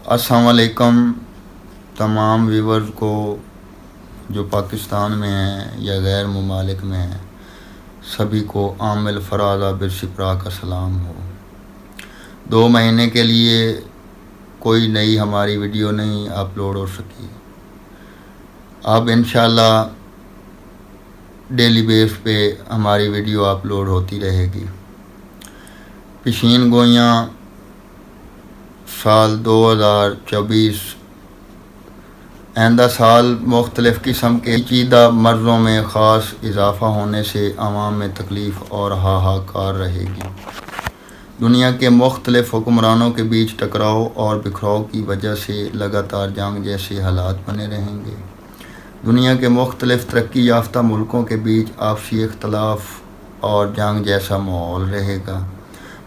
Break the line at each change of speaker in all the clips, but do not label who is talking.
السلام علیکم تمام ویورز کو جو پاکستان میں ہیں یا غیر ممالک میں ہیں، سبھی کو عام الفراز عابر شپرا کا سلام ہو۔ 2 مہینے کے لیے کوئی نئی ہماری ویڈیو نہیں اپلوڈ ہو سکی۔ اب انشاءاللہ ڈیلی بیس پہ ہماری ویڈیو اپلوڈ ہوتی رہے گی۔ پیشین گوئیاں سال 2024 آئندہ سال مختلف قسم کے پیچیدہ مرضوں میں خاص اضافہ ہونے سے عوام میں تکلیف اور ہاہاکار رہے گی۔ دنیا کے مختلف حکمرانوں کے بیچ ٹکراؤ اور بکھراؤ کی وجہ سے لگاتار جنگ جیسے حالات بنے رہیں گے۔ دنیا کے مختلف ترقی یافتہ ملکوں کے بیچ آپسی اختلاف اور جنگ جیسا ماحول رہے گا۔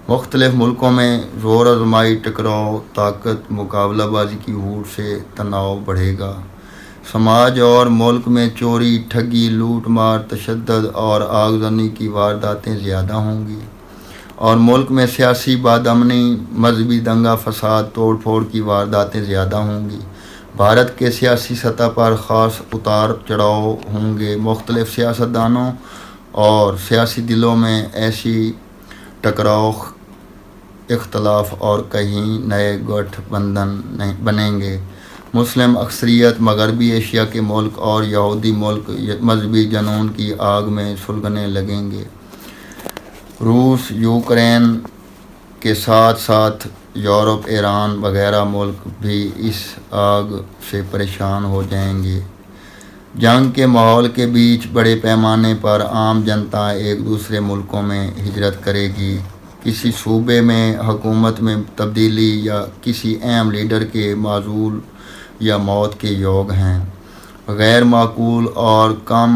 مختلف ملکوں میں زور آزمائی، ٹکراؤ، طاقت مقابلہ بازی کی ہوڑ سے تناؤ بڑھے گا۔ سماج اور ملک میں چوری، ٹھگی، لوٹ مار، تشدد اور آگزنی کی وارداتیں زیادہ ہوں گی، اور ملک میں سیاسی بدامنی، مذہبی دنگا فساد، توڑ پھوڑ کی وارداتیں زیادہ ہوں گی۔ بھارت کے سیاسی سطح پر خاص اتار چڑھاؤ ہوں گے۔ مختلف سیاستدانوں اور سیاسی دلوں میں ایسی ٹکراؤ، اختلاف اور کہیں نئے گٹھ بندھن بنیں گے۔ مسلم اکثریت، مغربی ایشیا کے ملک اور یہودی ملک مذہبی جنون کی آگ میں سلگنے لگیں گے۔ روس، یوکرین کے ساتھ ساتھ یورپ، ایران وغیرہ ملک بھی اس آگ سے پریشان ہو جائیں گے۔ جنگ کے ماحول کے بیچ بڑے پیمانے پر عام جنتا ایک دوسرے ملکوں میں ہجرت کرے گی۔ کسی صوبے میں حکومت میں تبدیلی یا کسی اہم لیڈر کے معزول یا موت کے یوگ ہیں۔ غیر معقول اور کم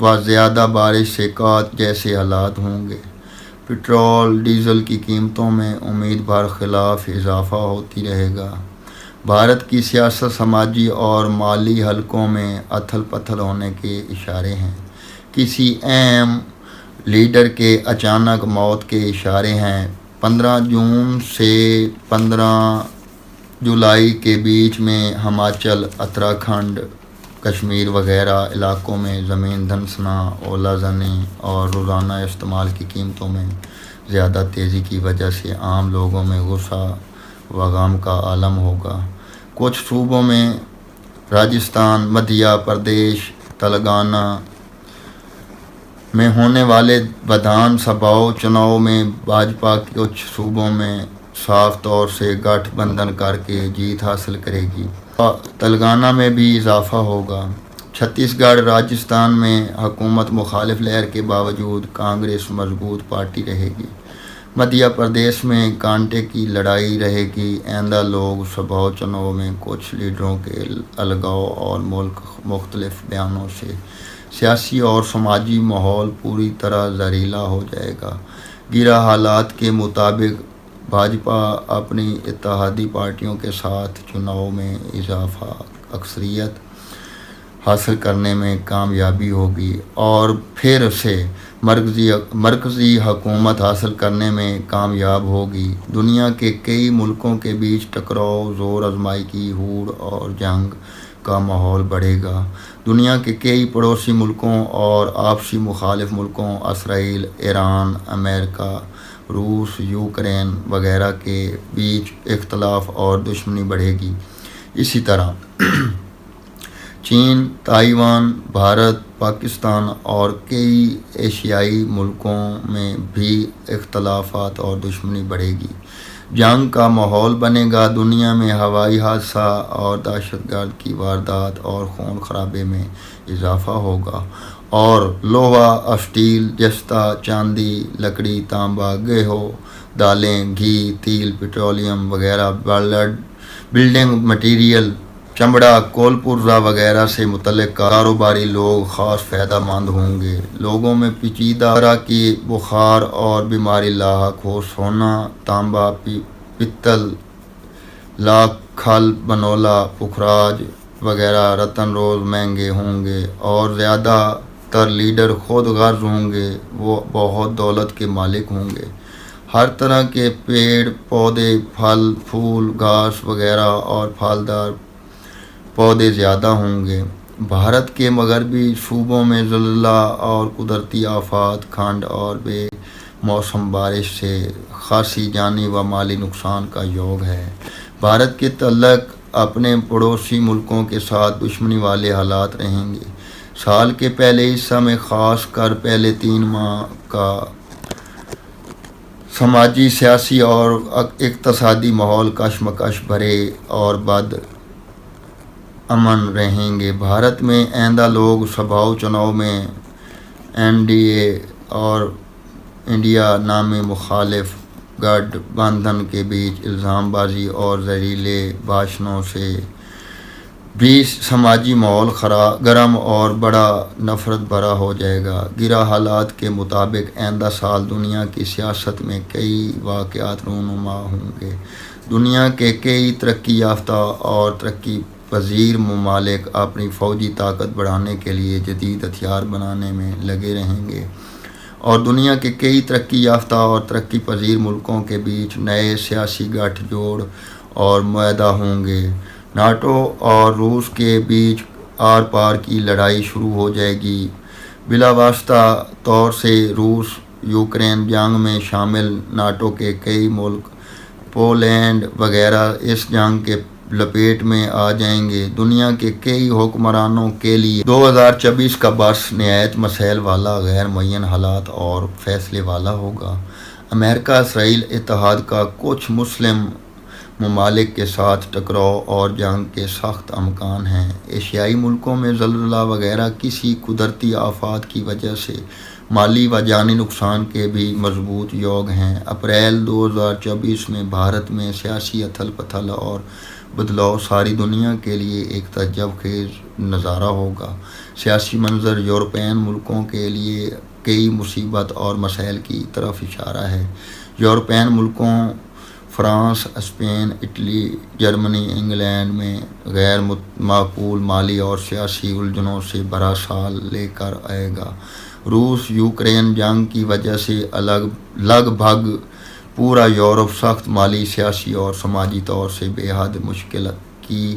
و زیادہ بارش سے قحط جیسے حالات ہوں گے۔ پٹرول، ڈیزل کی قیمتوں میں امید برخلاف اضافہ ہوتی رہے گا۔ بھارت کی سیاست سماجی اور مالی حلقوں میں اتھل پتھل ہونے کے اشارے ہیں۔ کسی اہم لیڈر کے اچانک موت کے اشارے ہیں۔ 15 جون سے 15 جولائی کے بیچ میں ہماچل، اتراکھنڈ، کشمیر وغیرہ علاقوں میں زمین دھنسنا، اولا زنی اور روزانہ استعمال کی قیمتوں میں زیادہ تیزی کی وجہ سے عام لوگوں میں غصہ و غم کا عالم ہوگا۔ کچھ صوبوں میں راجستھان، مدھیہ پردیش، تلنگانہ میں ہونے والے ودھان سبھاؤں چناؤ میں بھاجپا کچھ صوبوں میں صاف طور سے گٹھ بندھن کر کے جیت حاصل کرے گی۔ تلنگانہ میں بھی اضافہ ہوگا۔ چھتیس گڑھ، راجستھان میں حکومت مخالف لہر کے باوجود کانگریس مضبوط پارٹی رہے گی۔ مدھیہ پردیش میں کانٹے کی لڑائی رہے گی۔ آئندہ لوک سبھا چناؤ میں کچھ لیڈروں کے الگاؤ اور مختلف بیانوں سے سیاسی اور سماجی ماحول پوری طرح زہریلا ہو جائے گا۔ گرا حالات کے مطابق بھاجپا اپنی اتحادی پارٹیوں کے ساتھ چناؤ میں اضافہ اکثریت حاصل کرنے میں کامیابی ہوگی اور پھر سے مرکزی حکومت حاصل کرنے میں کامیاب ہوگی۔ دنیا کے کئی ملکوں کے بیچ ٹکراؤ، زور آزمائی کی ہوڑ اور جنگ کا ماحول بڑھے گا۔ دنیا کے کئی پڑوسی ملکوں اور آپسی مخالف ملکوں اسرائیل، ایران، امریکہ، روس، یوکرین وغیرہ کے بیچ اختلاف اور دشمنی بڑھے گی۔ اسی طرح چین، تائیوان، بھارت، پاکستان اور کئی ایشیائی ملکوں میں بھی اختلافات اور دشمنی بڑھے گی۔ جنگ کا ماحول بنے گا۔ دنیا میں ہوائی حادثہ اور دہشت گرد کی واردات اور خون خرابے میں اضافہ ہوگا، اور لوہا، اسٹیل، جستہ، چاندی، لکڑی، تانبا، گیہوں، دالیں، گھی، تیل، پیٹرولیم وغیرہ، بلڈنگ مٹیریل، چمڑا، کول پرزہ وغیرہ سے متعلق کاروباری لوگ خاص فائدہ مند ہوں گے۔ لوگوں میں پیچیدہ طرح کی بخار اور بیماری لاحق ہونا، تانبا، پتل، لاکھ، کھل، بنولا، پکھراج وغیرہ رتن روز مہنگے ہوں گے، اور زیادہ تر لیڈر خود غرض ہوں گے، وہ بہت دولت کے مالک ہوں گے۔ ہر طرح کے پیڑ پودے، پھل پھول، گھاس وغیرہ اور پھلدار پودے زیادہ ہوں گے۔ بھارت کے مغربی صوبوں میں زلزلہ اور قدرتی آفات، کھنڈ اور بے موسم بارش سے خاصی جانی و مالی نقصان کا یوگ ہے۔ بھارت کے تعلق اپنے پڑوسی ملکوں کے ساتھ دشمنی والے حالات رہیں گے۔ سال کے پہلے حصہ میں خاص کر پہلے 3 ماہ کا سماجی، سیاسی اور اقتصادی ماحول کشمکش بھرے اور بد امن رہیں گے۔ بھارت میں آئندہ لوک سبھا چناؤ میں NDA اور انڈیا نامی مخالف گٹھ بندھن کے بیچ الزام بازی اور زہریلے بھاشنوں سے بھی سماجی ماحول گرم اور بڑا نفرت بھرا ہو جائے گا۔ گرا حالات کے مطابق آئندہ سال دنیا کی سیاست میں کئی واقعات رونما ہوں گے۔ دنیا کے کئی ترقی یافتہ اور ترقی پذیر ممالک اپنی فوجی طاقت بڑھانے کے لیے جدید ہتھیار بنانے میں لگے رہیں گے اور دنیا کے کئی ترقی یافتہ اور ترقی پذیر ملکوں کے بیچ نئے سیاسی گٹھ جوڑ اور معاہدہ ہوں گے۔ ناٹو اور روس کے بیچ آر پار کی لڑائی شروع ہو جائے گی۔ بلا واسطہ طور سے روس یوکرین جنگ میں شامل ناٹو کے کئی ملک، پولینڈ وغیرہ اس جنگ کے لپیٹ میں آ جائیں گے۔ دنیا کے کئی حکمرانوں کے لیے 2024 کا برس نہایت مسائل والا، غیر معین حالات اور فیصلے والا ہوگا۔ امریکہ اسرائیل اتحاد کا کچھ مسلم ممالک کے ساتھ ٹکراؤ اور جنگ کے سخت امکان ہیں۔ ایشیائی ملکوں میں زلزلہ وغیرہ کسی قدرتی آفات کی وجہ سے مالی و جانی نقصان کے بھی مضبوط یوگ ہیں۔ اپریل 2024 میں بھارت میں سیاسی اتھل پتھل اور بدلاؤ ساری دنیا کے لیے ایک تعجب خیز نظارہ ہوگا۔ سیاسی منظر یورپین ملکوں کے لیے کئی مصیبت اور مسائل کی طرف اشارہ ہے۔ یورپین ملکوں France, Spain, Italy, Germany, England میں غیر معقول مالی اور سیاسی الجھنوں سے بھرا سال لے کر آئے گا۔ روس یوکرین جنگ کی وجہ سے لگ بھگ پورا یورپ سخت مالی، سیاسی اور سماجی طور سے بے حد مشکل کی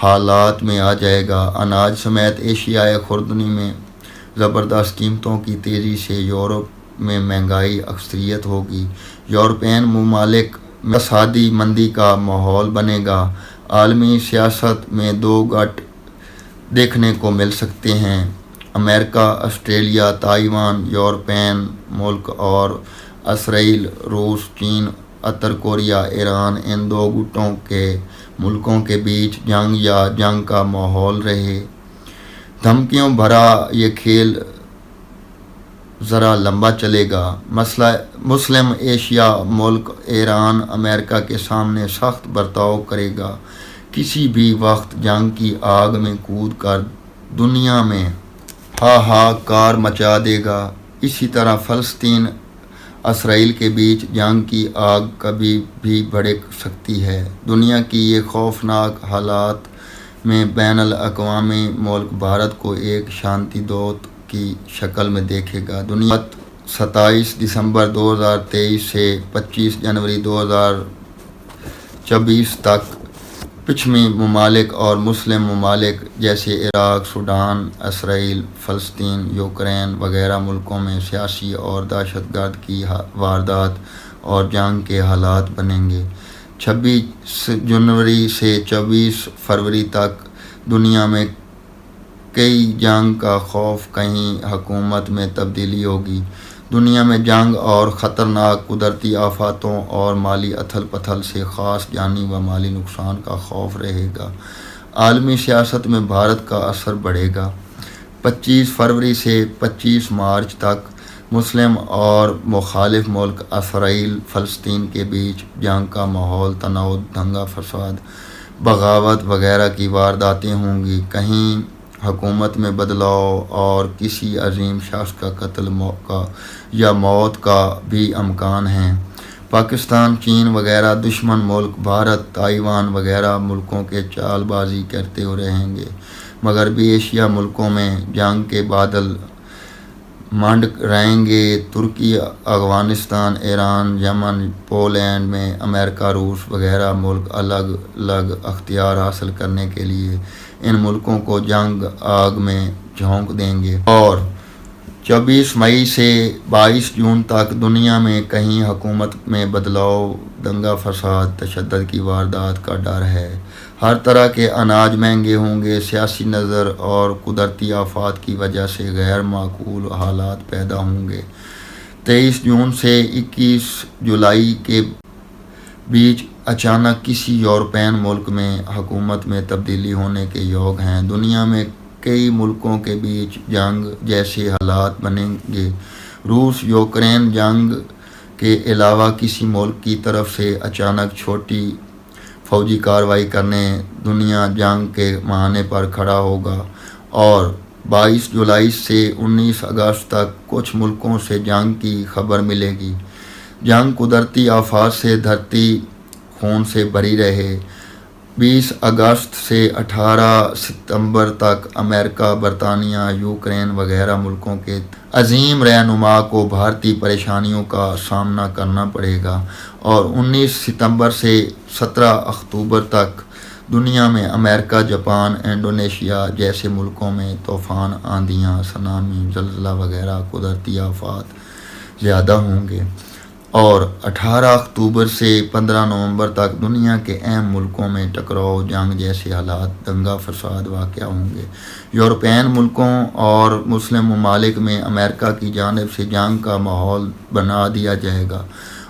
حالات میں آ جائے گا۔ اناج سمیت ایشیائے خوردنی میں زبردست قیمتوں کی تیزی سے یورپ میں مہنگائی اکثریت ہوگی۔ یورپین ممالک میں اقتصادی مندی کا ماحول بنے گا۔ عالمی سیاست میں 2 گٹھ دیکھنے کو مل سکتے ہیں: امریکہ، آسٹریلیا، تائیوان، یورپین ملک اور اسرائیل، روس، چین، اتر کوریا، ایران۔ ان 2 گٹوں کے ملکوں کے بیچ جنگ یا جنگ کا ماحول رہے۔ دھمکیوں بھرا یہ کھیل ذرا لمبا چلے گا۔ مسلم ایشیا ملک ایران امریکہ کے سامنے سخت برتاؤ کرے گا، کسی بھی وقت جنگ کی آگ میں کود کر دنیا میں ہاہاکار مچا دے گا۔ اسی طرح فلسطین اسرائیل کے بیچ جنگ کی آگ کبھی بھی بھڑک سکتی ہے۔ دنیا کی یہ خوفناک حالات میں بین الاقوامی ملک بھارت کو ایک شانتی دوت کی شکل میں دیکھے گا۔ دنیا 27 دسمبر 2023 سے 25 جنوری 2024 تک پچھمی ممالک اور مسلم ممالک جیسے عراق، سوڈان، اسرائیل، فلسطین، یوکرین وغیرہ ملکوں میں سیاسی اور دہشت گرد کی واردات اور جنگ کے حالات بنیں گے۔ 26 جنوری سے 24 فروری تک دنیا میں کئی جنگ کا خوف، کہیں حکومت میں تبدیلی ہوگی۔ دنیا میں جنگ اور خطرناک قدرتی آفاتوں اور مالی اتھل پتھل سے خاص جانی و مالی نقصان کا خوف رہے گا۔ عالمی سیاست میں بھارت کا اثر بڑھے گا۔ 25 فروری سے 25 مارچ تک مسلم اور مخالف ملک اسرائیل فلسطین کے بیچ جنگ کا ماحول، تناؤ، دنگا فساد، بغاوت وغیرہ کی وارداتیں ہوں گی۔ کہیں حکومت میں بدلاؤ اور کسی عظیم شخص کا قتل یا موت کا بھی امکان ہے۔ پاکستان، چین وغیرہ دشمن ملک بھارت، تائیوان وغیرہ ملکوں کے چال بازی کرتے رہیں گے۔ مغربی ایشیا ملکوں میں جنگ کے بادل منڈ رہیں گے۔ ترکی، افغانستان، ایران، یمن، پولینڈ میں امریکہ، روس وغیرہ ملک الگ الگ اختیار حاصل کرنے کے لیے ان ملکوں کو جنگ آگ میں جھونک دیں گے، اور 24 مئی سے 22 جون تک دنیا میں کہیں حکومت میں بدلاؤ، دنگا فساد، تشدد کی واردات کا ڈر ہے۔ ہر طرح کے اناج مہنگے ہوں گے۔ سیاسی نظر اور قدرتی آفات کی وجہ سے غیر معقول حالات پیدا ہوں گے۔ 23 جون سے 21 جولائی کے بیچ اچانک کسی یورپین ملک میں حکومت میں تبدیلی ہونے کے یوگ ہیں۔ دنیا میں کئی ملکوں کے بیچ جنگ جیسے حالات بنیں گے۔ روس یوکرین جنگ کے علاوہ کسی ملک کی طرف سے اچانک چھوٹی فوجی کارروائی کرنے دنیا جنگ کے معانے پر کھڑا ہوگا، اور 22 جولائی سے 19 اگست تک کچھ ملکوں سے جنگ کی خبر ملے گی۔ جنگ قدرتی آفات سے دھرتی خون سے بھری رہے۔ 20 اگست سے 18 ستمبر تک امریکہ، برطانیہ، یوکرین وغیرہ ملکوں کے عظیم رہنما کو بھارتی پریشانیوں کا سامنا کرنا پڑے گا، اور 19 ستمبر سے 17 اکتوبر تک دنیا میں امریکہ، جاپان، انڈونیشیا جیسے ملکوں میں طوفان، آندھیاں، سونامی، زلزلہ وغیرہ قدرتی آفات زیادہ ہوں گے، اور 18 اکتوبر سے 15 نومبر تک دنیا کے اہم ملکوں میں ٹکراؤ، جنگ جیسے حالات، دنگا فساد واقع ہوں گے۔ یورپین ملکوں اور مسلم ممالک میں امریکہ کی جانب سے جنگ کا ماحول بنا دیا جائے گا،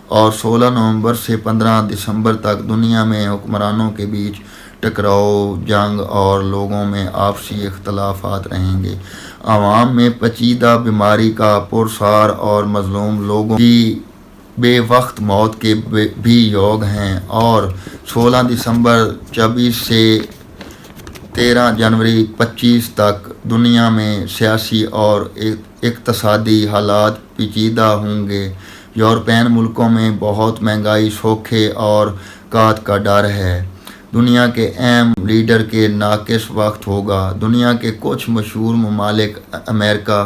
اور 16 نومبر سے 15 دسمبر تک دنیا میں حکمرانوں کے بیچ ٹکراؤ، جنگ اور لوگوں میں آپسی اختلافات رہیں گے۔ عوام میں پیچیدہ بیماری کا پرسار اور مظلوم لوگوں کی بے وقت موت کے بھی یوگ ہیں، اور 16 دسمبر 24 سے 13 جنوری 25 تک دنیا میں سیاسی اور اقتصادی حالات پیچیدہ ہوں گے۔ یورپین ملکوں میں بہت مہنگائی، سوکھے اور قحط کا ڈر ہے۔ دنیا کے اہم لیڈر کے ناقص وقت ہوگا۔ دنیا کے کچھ مشہور ممالک امریکہ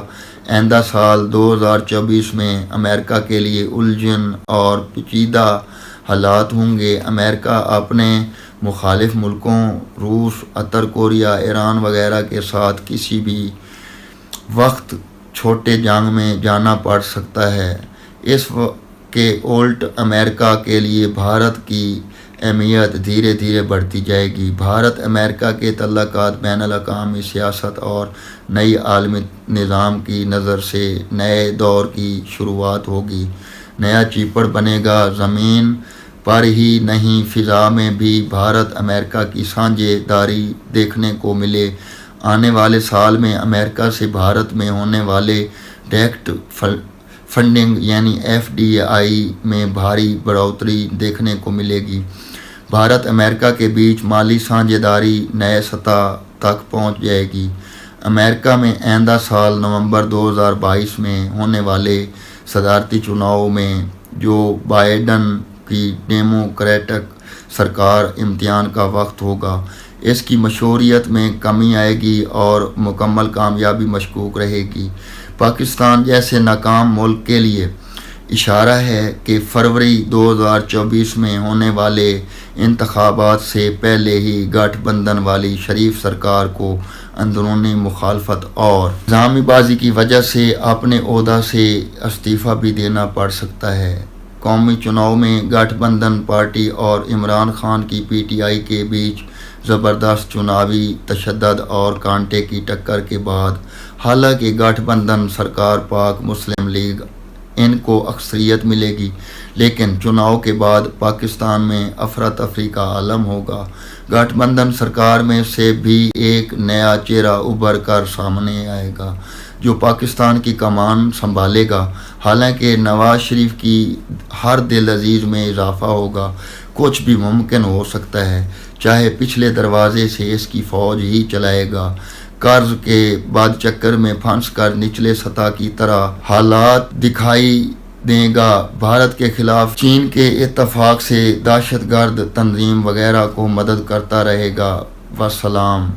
آئندہ سال 2024 میں امریکہ کے لیے الجھن اور پیچیدہ حالات ہوں گے۔ امریکہ اپنے مخالف ملکوں روس، اتر کوریا، ایران وغیرہ کے ساتھ کسی بھی وقت چھوٹے جنگ میں جانا پڑ سکتا ہے۔ اس کے الٹ امریکہ کے لیے بھارت کی اہمیت دھیرے دھیرے بڑھتی جائے گی۔ بھارت امریکہ کے تعلقات بین الاقوامی سیاست اور نئی عالمی نظام کی نظر سے نئے دور کی شروعات ہوگی۔ نیا چیپڑ بنے گا۔ زمین پر ہی نہیں، فضا میں بھی بھارت امریکہ کی ساجھے داری دیکھنے کو ملے۔ آنے والے سال میں امریکہ سے بھارت میں ہونے والے ڈائریکٹ فنڈنگ یعنی FDI میں بھاری بڑھوتری دیکھنے کو ملے گی۔ بھارت امریکہ کے بیچ مالی ساجھے داری نئے سطح تک پہنچ جائے گی۔ امریکہ میں آئندہ سال نومبر 2022 میں ہونے والے صدارتی چناؤ میں جو بائیڈن کی ڈیموکریٹک سرکار امتحان کا وقت ہوگا۔ اس کی مشروعیت میں کمی آئے گی اور مکمل کامیابی مشکوک رہے گی۔ پاکستان جیسے ناکام ملک کے لیے اشارہ ہے کہ فروری 2024 میں ہونے والے انتخابات سے پہلے ہی گٹھ بندھن والی شریف سرکار کو اندرونی مخالفت اور نظامی بازی کی وجہ سے اپنے عہدہ سے استعفیٰ بھی دینا پڑ سکتا ہے۔ قومی چناؤ میں گٹھ بندھن پارٹی اور عمران خان کی PTI کے بیچ زبردست چناوی تشدد اور کانٹے کی ٹکر کے بعد حالانکہ گٹھ بندھن سرکار پاک مسلم لیگ ان کو اکثریت ملے گی، لیکن چناؤ کے بعد پاکستان میں افراتفری کا عالم ہوگا۔ گٹھ بندھن سرکار میں سے بھی ایک نیا چہرہ ابھر کر سامنے آئے گا جو پاکستان کی کمان سنبھالے گا۔ حالانکہ نواز شریف کی ہر دل عزیز میں اضافہ ہوگا، کچھ بھی ممکن ہو سکتا ہے، چاہے پچھلے دروازے سے اس کی فوج ہی چلائے گا۔ قرض کے بعد چکر میں پھنس کر نچلے سطح کی طرح حالات دکھائی دے گا۔ بھارت کے خلاف چین کے اتفاق سے دہشت گرد تنظیم وغیرہ کو مدد کرتا رہے گا۔ وسلام۔